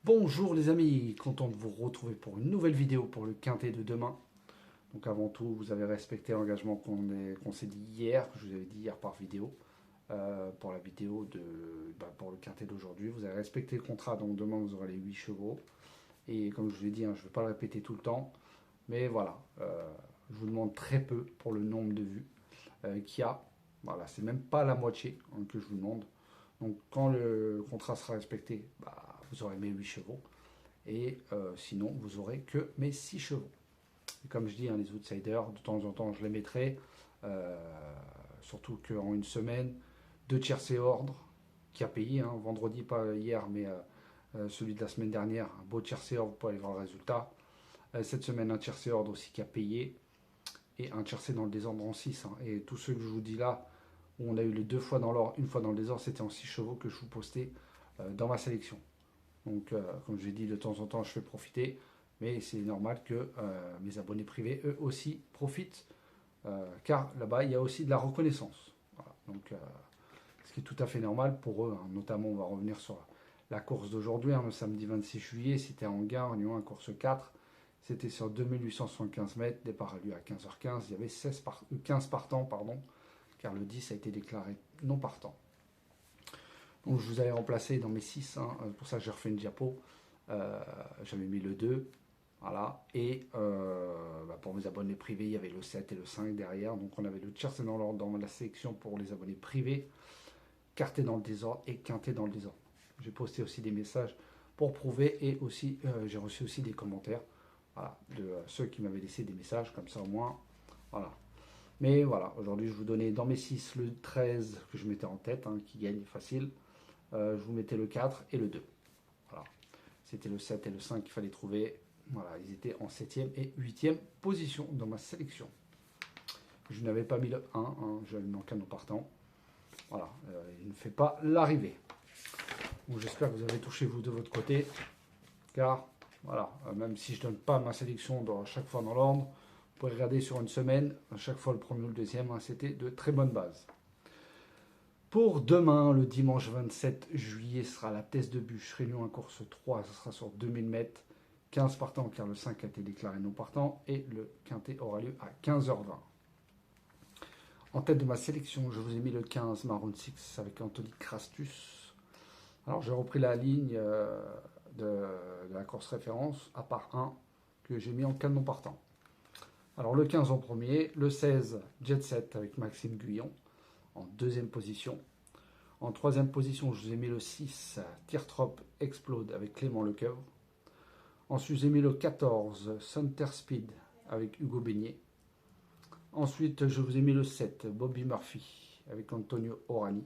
Bonjour les amis, content de vous retrouver pour une nouvelle vidéo pour le quintet de demain. Donc avant tout, vous avez respecté l'engagement qu'on s'est dit hier, que je vous avais dit hier par vidéo, pour la vidéo pour le quintet d'aujourd'hui. Vous avez respecté le contrat, donc demain vous aurez les 8 chevaux. Et comme je vous l'ai dit, je ne vais pas le répéter tout le temps, mais voilà, je vous demande très peu pour le nombre de vues qu'il y a. Voilà, c'est même pas la moitié que je vous demande. Donc quand le contrat sera respecté, vous aurez mes 8 chevaux. Et sinon, vous aurez que mes 6 chevaux. Et comme je dis, les outsiders, de temps en temps, je les mettrai. Euh, Surtout qu'en une semaine, 2 tiercés ordre qui a payé, vendredi, pas hier, mais celui de la semaine dernière, un beau tiercé ordre pour aller voir le résultat. Cette semaine, un tiercé ordre aussi qui a payé. Et un tiercé dans le désordre en 6. Et tous ceux que je vous dis là, où on a eu les 2 fois dans l'ordre, une fois dans le désordre, c'était en 6 chevaux que je vous postais dans ma sélection. Donc, comme je l'ai dit, de temps en temps, je fais profiter. Mais c'est normal que mes abonnés privés, eux aussi, profitent. Car là-bas, il y a aussi de la reconnaissance. Voilà. Donc, ce qui est tout à fait normal pour eux. Notamment, on va revenir sur la course d'aujourd'hui. Le samedi 26 juillet, c'était en Gare, Réunion 1, course 4. C'était sur 2875 mètres. Départ a lieu à 15h15. Il y avait 15 partants, pardon, car le 10 a été déclaré non partant. Donc je vous avais remplacé dans mes 6, pour ça j'ai refait une diapo. J'avais mis le 2, voilà. Et pour mes abonnés privés, il y avait le 7 et le 5 derrière. Donc on avait le tiercé dans l'ordre dans la sélection pour les abonnés privés, quarté dans le désordre et quinté dans le désordre. J'ai posté aussi des messages pour prouver et aussi j'ai reçu aussi des commentaires, voilà, de ceux qui m'avaient laissé des messages, comme ça au moins, voilà. Mais voilà, aujourd'hui je vous donnais dans mes 6 le 13 que je mettais en tête, qui gagne facile. Je vous mettais le 4 et le 2. Voilà. C'était le 7 et le 5 qu'il fallait trouver. Voilà, ils étaient en 7e et 8e position dans ma sélection. Je n'avais pas mis le 1, j'avais mis en canon partant. Voilà, il ne fait pas l'arrivée. Donc j'espère que vous avez touché vous de votre côté. Car, voilà, même si je ne donne pas ma sélection chaque fois dans l'ordre, vous pouvez regarder sur une semaine, à chaque fois le premier ou le deuxième, c'était de très bonnes bases. Pour demain, le dimanche 27 juillet, sera la Teste de Bûche, Réunion 1, course 3, ce sera sur 2000 mètres, 15 partants car le 5 a été déclaré non partant et le quintet aura lieu à 15h20. En tête de ma sélection, je vous ai mis le 15 Maroon 6 avec Anthony Crastus. Alors j'ai repris la ligne de la course référence, à part 1, que j'ai mis en canon partant. Alors le 15 en premier, le 16 Jet Set avec Maxime Guyon en deuxième position. En troisième position, je vous ai mis le 6, Teardrop Explode avec Clément Lecoeuvre. Ensuite, j'ai mis le 14, Center Speed avec Hugo Beignet. Ensuite, je vous ai mis le 7, Bobby Murphy avec Antonio Orani.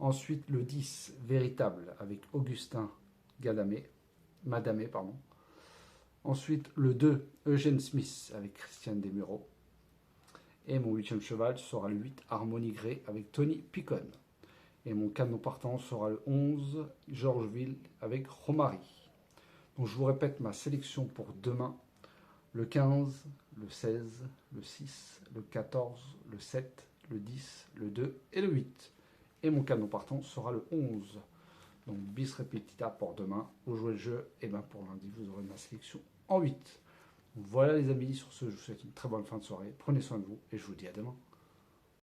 Ensuite, le 10, Véritable avec Augustin Madamé. Ensuite, le 2, Eugène Smith avec Christian Desmureaux. Et mon 8e cheval sera le 8, Harmony Grey avec Tony Picon. Et mon canon partant sera le 11, Georgeville avec Romary. Donc je vous répète ma sélection pour demain. Le 15, le 16, le 6, le 14, le 7, le 10, le 2 et le 8. Et mon canon partant sera le 11. Donc bis repetita pour demain. Vous jouez le jeu. Et pour lundi, vous aurez ma sélection en 8. Voilà les amis, sur ce, je vous souhaite une très bonne fin de soirée. Prenez soin de vous et je vous dis à demain.